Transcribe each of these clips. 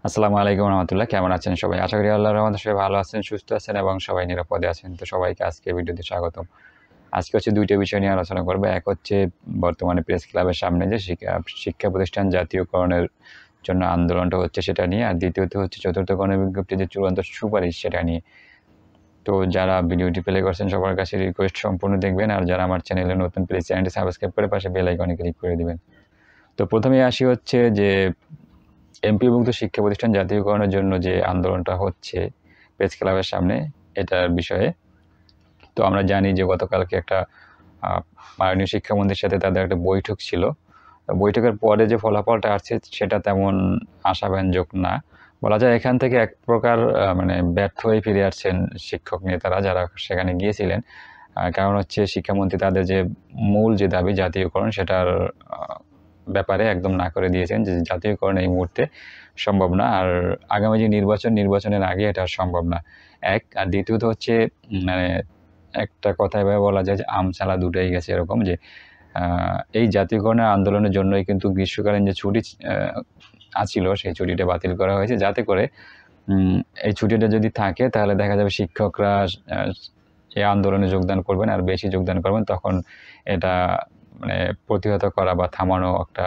আসসালামু আলাইকুম রহমতুল্লাহ। কেমন আছেন সবাই? আশা করি আল্লাহর রহমতে সবাই ভালো আছেন, সুস্থ আছেন এবং সবাই নিরাপদে আছেন। তো সবাইকে আজকে ভিডিওতে স্বাগতম। আজকে হচ্ছে ২ টা বিষয় নিয়ে আলোচনা করব। এক হচ্ছে বর্তমানে প্রেস ক্লাবের সামনে যে শিক্ষা প্রতিষ্ঠান জাতীয়করণের জন্য আন্দোলনটা হচ্ছে সেটা নিয়ে। আর দ্বিতীয়ত হচ্ছে চতুর্থ গণবিজ্ঞপ্তির যে চূড়ান্ত সুপারিশ সেটা নিয়ে। তো যারা ভিডিওটি প্লে করছেন সবার কাছে রিকোয়েস্ট সম্পূর্ণ দেখবেন। আর যারা আমার চ্যানেলে নতুন প্লিজ চ্যানেলটি সাবস্ক্রাইব করে পাশে বেল আইকনে ক্লিক করে দিবেন। তো প্রথমেই আসি হচ্ছে যে এমপিওভুক্ত শিক্ষা প্রতিষ্ঠান জাতীয়করণের জন্য যে আন্দোলনটা হচ্ছে প্রেস ক্লাবের সামনে, এটার বিষয়ে। তো আমরা জানি যে গতকালকে একটা মাননীয় শিক্ষামন্ত্রীর সাথে তাদের একটা বৈঠক ছিল। বৈঠকের পরে যে ফলাফলটা আসছে সেটা তেমন আশাব্যঞ্জক না। বলা যায় এখান থেকে এক প্রকার মানে ব্যর্থ হয়ে ফিরে আসছেন শিক্ষক নেতারা যারা সেখানে গিয়েছিলেন। কারণ হচ্ছে শিক্ষামন্ত্রী তাদের যে মূল যে দাবি জাতীয়করণ সেটার ব্যাপারে একদম না করে দিয়েছেন যে জাতীয়করণ এই মুহূর্তে সম্ভব না। আর আগামী যে নির্বাচনের আগে এটা সম্ভব না। এক। আর দ্বিতীয়ত হচ্ছে মানে একটা কথা এভাবে বলা যায় যে আম চালা দুটাই গেছে এরকম যে এই জাতীয়করণের আন্দোলনের জন্যই কিন্তু গ্রীষ্মকালীন যে ছুটি আছিল সেই ছুটিটা বাতিল করা হয়েছে, যাতে করে এই ছুটিটা যদি থাকে তাহলে দেখা যাবে শিক্ষকরা এই আন্দোলনে যোগদান করবেন, আর বেশি যোগদান করবেন। তখন এটা মানে প্রতিহত করা বা থামানো একটা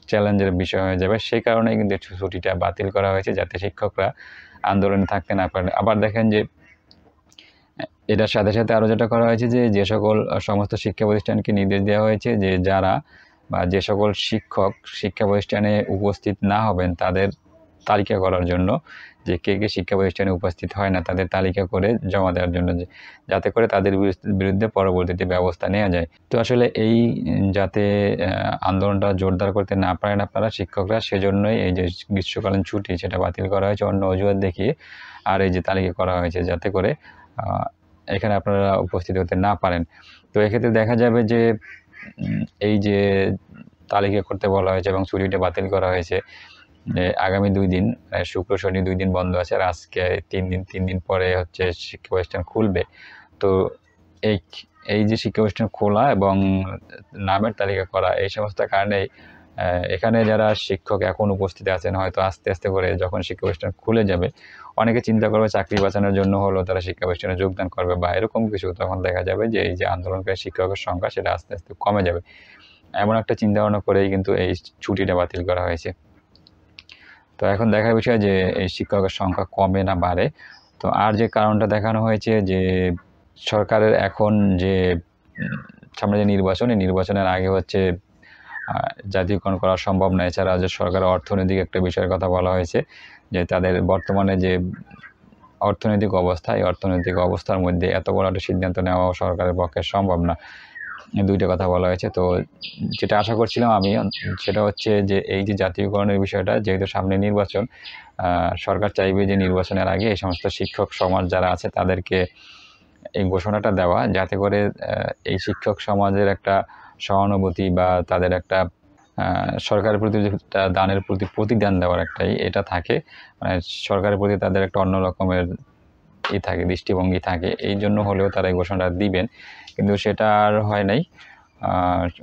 চ্যালেঞ্জের বিষয় হয়ে যাবে। সেই কারণেই কিন্তু ছুটিটা বাতিল করা হয়েছে, যাতে শিক্ষকরা আন্দোলনে থাকতে না পারেন। আবার দেখেন যে এটার সাথে সাথে আরও যেটা করা হয়েছে যে সকল সমস্ত শিক্ষা প্রতিষ্ঠানকে নির্দেশ দেওয়া হয়েছে যে যারা বা যে সকল শিক্ষক শিক্ষা প্রতিষ্ঠানে উপস্থিত না হবেন তাদের তালিকা করার জন্য, যে কে কে শিক্ষা প্রতিষ্ঠানে উপস্থিত হয় না তাদের তালিকা করে জমা দেওয়ার জন্য, যাতে করে তাদের বিরুদ্ধে পরবর্তীতে ব্যবস্থা নেওয়া যায়। তো আসলে এই যাতে আন্দোলনটা জোরদার করতে না পারেন আপনারা শিক্ষকরা, সেজন্যই এই যে গ্রীষ্মকালীন ছুটি সেটা বাতিল করা হয়েছে অন্য অজুহাত দেখিয়ে। আর এই যে তালিকা করা হয়েছে যাতে করে এখানে আপনারা উপস্থিত হতে না পারেন। তো এক্ষেত্রে দেখা যাবে যে এই যে তালিকা করতে বলা হয়েছে এবং ছুটিটা বাতিল করা হয়েছে, আগামী ২ দিন শুক্র শনি ২ দিন বন্ধ আছে, আর আজকে ৩ দিন পরে হচ্ছে শিক্ষা প্রতিষ্ঠান খুলবে। তো এই যে শিক্ষা প্রতিষ্ঠান খোলা এবং নামের তালিকা করা, এই সমস্ত কারণেই এখানে যারা শিক্ষক এখন উপস্থিত আছেন হয়তো আস্তে আস্তে করে যখন শিক্ষা প্রতিষ্ঠান খুলে যাবে অনেকে চিন্তা করবে চাকরি বাঁচানোর জন্য হলেও তারা শিক্ষা প্রতিষ্ঠানে যোগদান করবে বা এরকম কিছু। তখন দেখা যাবে যে এই যে আন্দোলনকারী শিক্ষকের সংখ্যা সেটা আস্তে আস্তে কমে যাবে। এমন একটা চিন্তা ভাবনা করেই কিন্তু এই ছুটিটা বাতিল করা হয়েছে। তো এখন দেখার বিষয় যে এই শিক্ষকের সংখ্যা কমে না বাড়ে। তো আর যে কারণটা দেখানো হয়েছে যে সরকারের এখন যে সামনে যে নির্বাচন, এই নির্বাচনের আগে হচ্ছে জাতীয়করণ করা সম্ভব না। এছাড়া যে সরকারের অর্থনৈতিক একটা বিষয়ের কথা বলা হয়েছে যে তাদের বর্তমানে যে অর্থনৈতিক অবস্থা, এই অর্থনৈতিক অবস্থার মধ্যে এত বড় একটা সিদ্ধান্ত নেওয়া সরকারের পক্ষে সম্ভব না। এই ২টা কথা বলা হয়েছে। তো যেটা আশা করছিলাম আমি সেটা হচ্ছে যে এই যে জাতীয়করণের বিষয়টা, যেহেতু সামনে নির্বাচন, সরকার চাইবে যে নির্বাচনের আগে এই সমস্ত শিক্ষক সমাজ যারা আছে তাদেরকে এই ঘোষণাটা দেওয়া, যাতে করে এই শিক্ষক সমাজের একটা সহানুভূতি বা তাদের একটা সরকারের প্রতি যেটা দানের প্রতি প্রতিদান দেওয়ার একটাই এটা থাকে। মানে সরকারের প্রতি তাদের একটা অন্য রকমের থাকে, দৃষ্টিভঙ্গি থাকে। এই জন্য হলেও তারা এই ঘোষণাটা দিবেন, কিন্তু সেটা আর হয় নাই।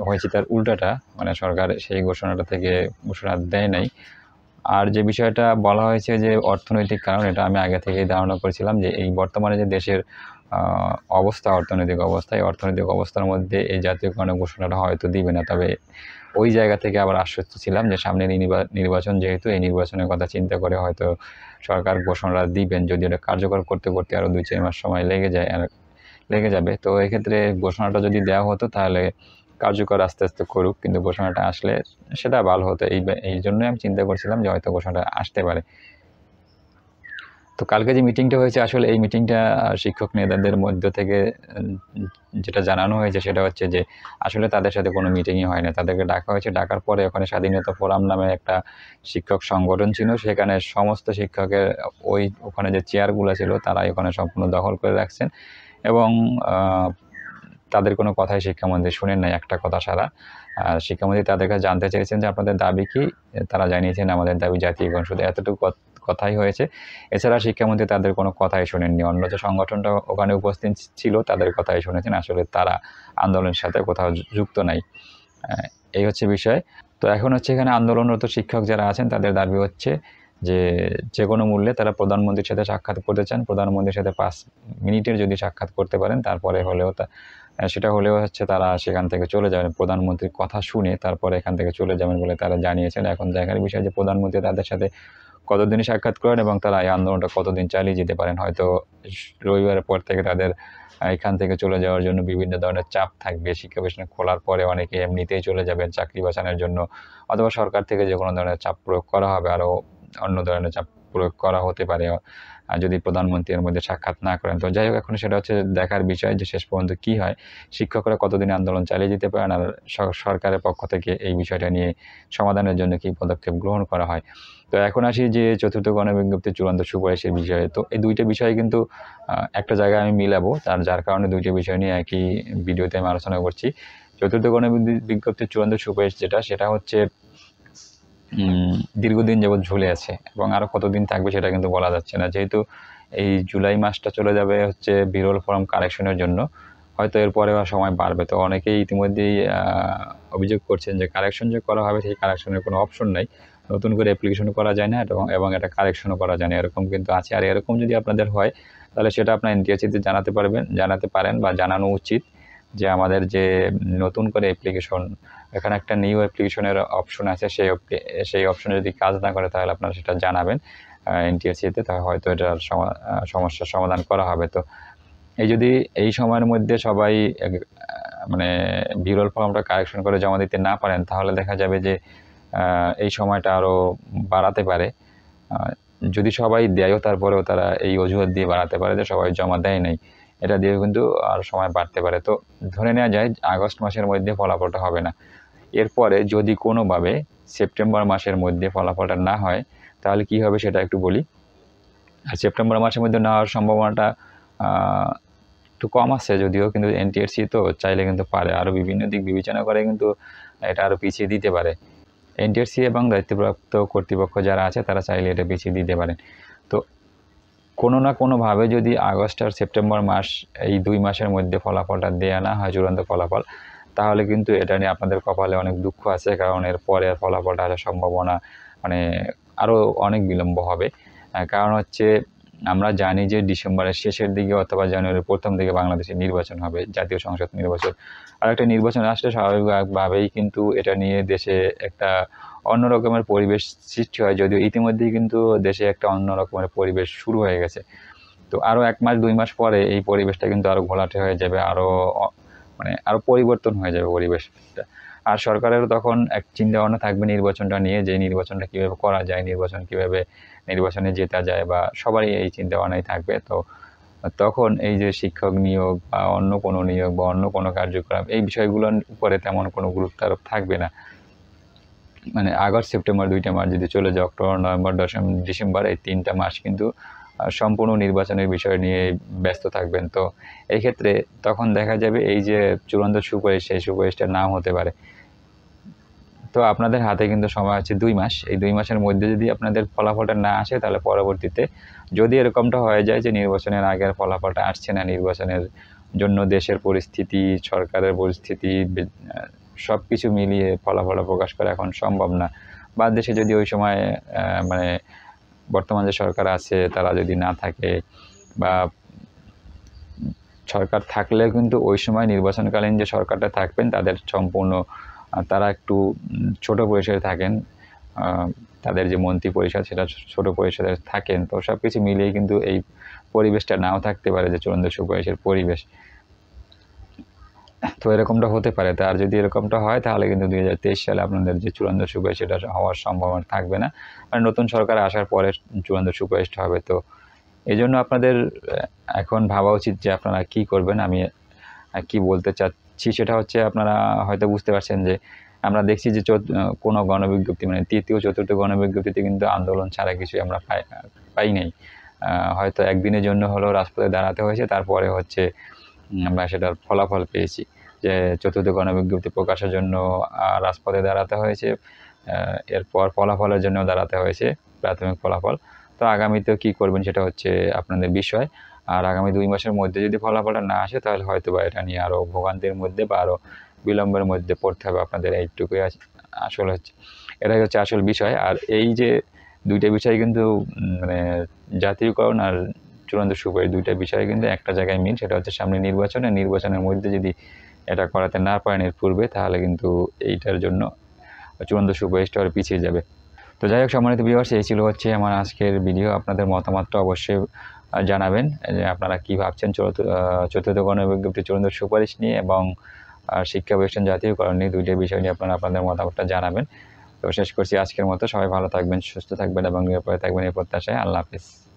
হয়েছে তার উল্টাটা, মানে সরকার সেই ঘোষণাটা থেকে ঘোষণা দেয় নাই। আর যে বিষয়টা বলা হয়েছে যে অর্থনৈতিক কারণ, এটা আমি আগে থেকেই ধারণা করেছিলাম যে এই বর্তমানে যে দেশের অবস্থা, অর্থনৈতিক অবস্থা, এই অর্থনৈতিক অবস্থার মধ্যে এই জাতীয়করণের ঘোষণাটা হয়তো দিবে না। তবে ওই জায়গা থেকে আবার আশ্বস্ত ছিলাম যে সামনে নির্বাচন, যেহেতু এই নির্বাচনের কথা চিন্তা করে হয়তো সরকার ঘোষণাটা দিবেন, যদি এটা কার্যকর করতে করতে আরও ২-৪ মাস সময় লেগে যাবে। তো এক্ষেত্রে ঘোষণাটা যদি দেওয়া হতো তাহলে কার্যকর আস্তে আস্তে করুক, কিন্তু ঘোষণাটা আসলে সেটা ভালো হতো। এই জন্যই আমি চিন্তা করছিলাম যে হয়তো ঘোষণাটা আসতে পারে। তো কালকে যে মিটিংটা হয়েছে, আসলে এই মিটিংটা শিক্ষক নেতাদের মধ্য থেকে যেটা জানানো হয়েছে সেটা হচ্ছে যে আসলে তাদের সাথে কোনো মিটিংই হয় না। তাদেরকে ডাকা হয়েছে, ডাকার পরে ওখানে স্বাধীনতা ফোরাম নামে একটা শিক্ষক সংগঠন ছিল, সেখানে সমস্ত শিক্ষকের ওখানে যে চেয়ারগুলো ছিল তারাই ওখানে সম্পূর্ণ দখল করে রাখছেন এবং তাদের কোনো কথাই শিক্ষামন্ত্রী শুনেন নাই একটা কথা ছাড়া। শিক্ষামন্ত্রী তাদের কাছে জানতে চেয়েছেন যে আপনাদের দাবি কী? তারা জানিয়েছেন আমাদের দাবি জাতীয়করণ, শুধু এতটুকু কথাই হয়েছে। এছাড়া শিক্ষামন্ত্রী তাদের কোনো কথাই শোনেননি। অন্য যে সংগঠনটা ওখানে উপস্থিত ছিল তাদের কথাই শুনেছেন। আসলে তারা আন্দোলনের সাথে কোথাও যুক্ত নাই। এই হচ্ছে বিষয়। তো এখন হচ্ছে এখানে আন্দোলনরত শিক্ষক যারা আছেন তাদের দাবি হচ্ছে যে যে কোনো মূল্যে তারা প্রধানমন্ত্রীর সাথে সাক্ষাৎ করতে চান। প্রধানমন্ত্রীর সাথে 5 মিনিটের যদি সাক্ষাৎ করতে পারেন, তারপরে হলেও সেটা হলেও হচ্ছে তারা সেখান থেকে চলে যাবেন। প্রধানমন্ত্রীর কথা শুনে তারপরে এখান থেকে চলে যাবেন বলে তারা জানিয়েছেন। এখন দেখার বিষয় যে প্রধানমন্ত্রী তাদের সাথে কতদিন সাক্ষাৎ করেন এবং তারা এই আন্দোলনটা কতদিন চালিয়ে যেতে পারেন। হয়তো রবিবারের পর থেকে তাদের এখান থেকে চলে যাওয়ার জন্য বিভিন্ন ধরনের চাপ থাকবে। শিক্ষা প্রতিষ্ঠান খোলার পরে অনেকে এমনিতেই চলে যাবেন চাকরি বাঁচানোর জন্য, অথবা সরকার থেকে যে কোনো ধরনের চাপ প্রয়োগ করা হবে, আরও অন্য ধরনের চাপ প্রয়োগ করা হতে পারে যদি প্রধানমন্ত্রী এর মধ্যে সাক্ষাৎ না করেন। তো যাই হোক, এখন সেটা হচ্ছে দেখার বিষয় যে শেষ পর্যন্ত কী হয়। শিক্ষকরা কতদিন আন্দোলন চালিয়ে যেতে পারেন, আর সরকারের পক্ষ থেকে এই বিষয়টা নিয়ে সমাধানের জন্য কী পদক্ষেপ গ্রহণ করা হয়। তো এখন আসি যে চতুর্থ গণবিজ্ঞপ্তির চূড়ান্ত সুপারিশের বিষয়ে। তো এই দুইটা বিষয় কিন্তু একটা জায়গায় আমি মিলাবো, যার কারণে দুইটা বিষয় নিয়ে একই ভিডিওতে আমি আলোচনা করছি। চতুর্থ গণবিজ্ঞপ্তির চূড়ান্ত সুপারিশ সেটা হচ্ছে দীর্ঘদিন যাবৎ ঝুলে আছে এবং আরও কতদিন থাকবে সেটা কিন্তু বলা যাচ্ছে না। যেহেতু এই জুলাই মাসটা চলে যাবে হচ্ছে বিরল ফর্ম কারেকশনের জন্য, হয়তো এরপরে সময় বাড়বে। তো অনেকেই ইতিমধ্যেই অভিযোগ করছেন যে কারেকশন যে করা হবে সেই কারেকশনের কোনো অপশন নাই, নতুন করে অ্যাপ্লিকেশন করা যায় না এবং এটা কারেকশনও করা যায় না, এরকম কিন্তু আছে। আর এরকম যদি আপনাদের হয় তাহলে সেটা আপনার এনটিআরসিতে জানাতে পারেন বা জানানো উচিত যে আমাদের যে নতুন করে অ্যাপ্লিকেশন, এখানে একটা নিউ অ্যাপ্লিকেশনের অপশন আছে, সেই অপশনে যদি কাজ না করে তাহলে আপনারা সেটা জানাবেন এনটিআরসিতে, তাহলে হয়তো এটার সমস্যার সমাধান করা হবে। তো যদি এই সময়ের মধ্যে সবাই মানে বিরল ফর্মটা কারেকশন করে জমা দিতে না পারেন, তাহলে দেখা যাবে যে এই সময়টা আরও বাড়াতে পারে। যদি সবাই দেয়ও তারপরেও তারা এই অজুহাত দিয়ে বাড়াতে পারে যে সবাই জমা দেয় নাই, এটা দিয়েও কিন্তু আরও সময় বাড়তে পারে। তো ধরে নেওয়া যায় আগস্ট মাসের মধ্যে ফলাফলটা হবে না। এরপরে যদি কোনোভাবে সেপ্টেম্বর মাসের মধ্যে ফলাফলটা না হয় তাহলে কি হবে সেটা একটু বলি। আর সেপ্টেম্বর মাসের মধ্যে না হওয়ার সম্ভাবনাটা একটু কম আছে যদিও, কিন্তু এনটিআরসি তো চাইলে কিন্তু পারে, আরও বিভিন্ন দিক বিবেচনা করে কিন্তু এটা আরও পিছিয়ে দিতে পারে। এনটিআরসি এবং দায়িত্বপ্রাপ্ত কর্তৃপক্ষ যারা আছে তারা চাইলে এটা পিছিয়ে দিতে পারেন। তো কোনো না কোনোভাবে যদি আগস্ট আর সেপ্টেম্বর মাস, এই 2 মাসের মধ্যে ফলাফলটা দেয়া না হয় চূড়ান্ত ফলাফল, তাহলে কিন্তু এটা নিয়ে আপনাদের কপালে অনেক দুঃখ আছে, কারণ এরপরে আর ফলাফলটা আসার সম্ভাবনা মানে আরও অনেক বিলম্ব হবে। কারণ হচ্ছে আমরা জানি যে ডিসেম্বরের শেষের দিকে অথবা জানুয়ারির প্রথম দিকে বাংলাদেশে নির্বাচন হবে, জাতীয় সংসদ নির্বাচন। আর একটা নির্বাচন আসলে স্বাভাবিকভাবেই কিন্তু এটা নিয়ে দেশে একটা অন্য রকমের পরিবেশ সৃষ্টি হয়, যদিও ইতিমধ্যেই কিন্তু দেশে একটা অন্য রকমের পরিবেশ শুরু হয়ে গেছে। তো আরও 1 মাস 2 মাস পরে এই পরিবেশটা কিন্তু আরও ঘোলাটে হয়ে যাবে, আরও পরিবর্তন হয়ে যাবে পরিবেশটা। আর সরকারেরও তখন এক চিন্তাভাবনা থাকবে নির্বাচনটা নিয়ে, যে নির্বাচনটা কীভাবে করা যায়, নির্বাচনে জেতা যায়, বা সবারই এই চিন্তাভাবনাই থাকবে। তো তখন এই যে শিক্ষক নিয়োগ বা অন্য কোনো নিয়োগ বা অন্য কোনো কার্যক্রম, এই বিষয়গুলোর উপরে তেমন কোনো গুরুত্ব আরোপ থাকবে না। মানে আগস্ট সেপ্টেম্বর 2টা মাস যদি চলে যায়, অক্টোবর নভেম্বর ডিসেম্বর, এই 3টা মাস কিন্তু সম্পূর্ণ নির্বাচনের বিষয় নিয়ে ব্যস্ত থাকবেন। তো এই ক্ষেত্রে তখন দেখা যাবে এই যে চূড়ান্ত সুপারিশ, সেই সুপারিশটার নাম হতে পারে। তো আপনাদের হাতে কিন্তু সময় আছে 2 মাস। এই 2 মাসের মধ্যে যদি আপনাদের ফলাফলটা না আসে, তাহলে পরবর্তীতে যদি এরকমটা হয়ে যায় যে নির্বাচনের আগের ফলাফলটা আসছে না, নির্বাচনের জন্য দেশের পরিস্থিতি, সরকারের পরিস্থিতি সব কিছু মিলিয়ে ফলাফল প্রকাশ করা এখন সম্ভব না, বা দেশে যদি ওই সময় মানে বর্তমান যে সরকার আছে তারা যদি না থাকে, বা সরকার থাকলেও কিন্তু ওই সময় নির্বাচনকালীন যে সরকারটা থাকবেন তাদের সম্পূর্ণ তারা একটু ছোট পরিসরে থাকেন, তাদের যে মন্ত্রী পরিষদ সেটা ছোট পরিসরে থাকেন। তো সব কিছু মিলিয়ে কিন্তু এই পরিবেশটা নাও থাকতে পারে যে চূড়ান্ত সুপারিশের পরিবেশ। তো এরকমটা হতে পারে। আর যদি এরকমটা হয় তাহলে কিন্তু 2023 সালে আপনাদের যে চূড়ান্ত সুপারিশ সেটা হওয়ার সম্ভাবনা থাকবে না, মানে নতুন সরকার আসার পরে চূড়ান্ত সুপারিশটা হবে। তো এই জন্য আপনাদের এখন ভাবা উচিত যে আপনারা কি করবেন। আমি কি বলতে চাচ্ছি সেটা হচ্ছে, আপনারা হয়তো বুঝতে পারছেন যে আমরা দেখছি যে কোনো গণবিজ্ঞপ্তি, মানে তৃতীয় চতুর্থ গণবিজ্ঞপ্তিতে কিন্তু আন্দোলন ছাড়া কিছুই আমরা পাই নাই। হয়তো একদিনের জন্য হলেও রাজপথে দাঁড়াতে হয়েছে, তারপরে হচ্ছে আমরা সেটার ফলাফল পেয়েছি, যে চতুর্থ গণবিজ্ঞপ্তি প্রকাশের জন্য রাজপথে দাঁড়াতে হয়েছে, এরপর ফলাফলের জন্য দাঁড়াতে হয়েছে, প্রাথমিক ফলাফল। তো আগামীতেও কী করবেন সেটা হচ্ছে আপনাদের বিষয়। আর আগামী 2 মাসের মধ্যে যদি ফলাফলটা না আসে তাহলে হয়তো বা এটা নিয়ে আরও ভোগান্তির মধ্যে বা আরও বিলম্বের মধ্যে পড়তে হবে আপনাদের। এইটুকুই আসলে হচ্ছে, এটাই হচ্ছে আসল বিষয়। আর এই যে দুইটা বিষয় কিন্তু মানে জাতীয়করণ আর চূড়ান্ত সুপারিশ দুইটা বিষয় কিন্তু একটা জায়গায় মিল, সেটা হচ্ছে সামনে নির্বাচনের মধ্যে যদি এটা করাতে না পারেন এর পূর্বে, তাহলে কিন্তু এইটার জন্য চূড়ান্ত সুপারিশটা আর পিছিয়ে যাবে। তো যাই হোক সম্মানিত ভিউয়ার্স, এই ছিল হচ্ছে আমার আজকের ভিডিও। আপনাদের মতামতটা অবশ্যই জানাবেন যে আপনারা কী ভাবছেন চতুর্থ গণবিজ্ঞপ্তি চূড়ান্ত সুপারিশ নিয়ে এবং শিক্ষা প্রতিষ্ঠান জাতীয়করণ নিয়ে, দুইটা বিষয় নিয়ে আপনারা আপনাদের মতামতটা জানাবেন। তো শেষ করছি আজকের মতো। সবাই ভালো থাকবেন, সুস্থ থাকবেন এবং নিরাপদে থাকবেন এই প্রত্যাশায়। আল্লাহ হাফিজ।